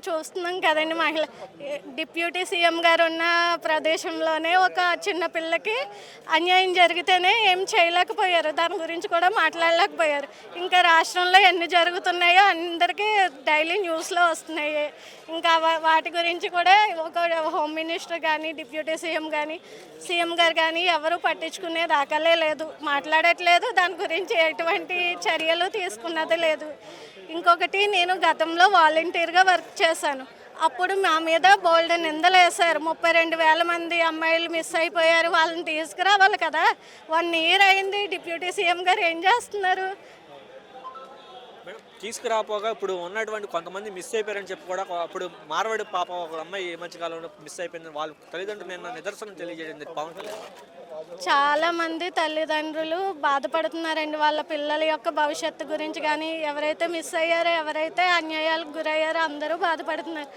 చూస్తున్నాం కదండి. Deputy CM గారు ఉన్న ప్రదేశంలోనే ఒక చిన్న పిల్లకి అన్యాయం జరిగితేనే ఏం చేయలేకపోయారు, దాని గురించి కూడా మాట్లాడలేకపోయారు. ఇంకా రాష్ట్రంలో ఎన్ని జరుగుతున్నాయో అందరికీ డైలీ న్యూస్లో వస్తున్నాయి. ఇంకా వాటి గురించి కూడా ఒక హోమ్ మినిస్టర్ కానీ డిప్యూటీ సీఎం గారు కానీ ఎవరు పట్టించుకునే దాఖలే లేదు, మాట్లాడట్లేదు. దాని గురించి ఎటువంటి చర్యలు తీసుకున్నది లేదు. ఇంకొకటి, నేను గతంలో వాలంటీర్గా వర్క్ చేశాను. అప్పుడు మా మీద బోల్డ్ నిందలు వేశారు. 32,000 మంది అమ్మాయిలు మిస్ అయిపోయారు, వాళ్ళని తీసుకురావాలి కదా. 1 ఇయర్ అయింది, డిప్యూటీ సీఎం గారు ఏం చేస్తున్నారు? తీసుకురాపోగా ఇప్పుడు ఉన్నటువంటి కొంతమంది మిస్ అయిపోయారని చెప్పి కూడా అప్పుడు మార్వాడి పాప ఒక అమ్మాయి ఈ మధ్యకాలంలో మిస్ అయిపోయింది. వాళ్ళ తల్లిదండ్రులు నిన్న నిదర్శనం తెలియజేయండి పవన్ కళ్యాణ్. చాలా మంది తల్లిదండ్రులు బాధపడుతున్నారండి. వాళ్ళ పిల్లల యొక్క భవిష్యత్తు గురించి కానీ, ఎవరైతే మిస్ అయ్యారో, ఎవరైతే అన్యాయాలకు గురయ్యారో అందరూ బాధపడుతున్నారు.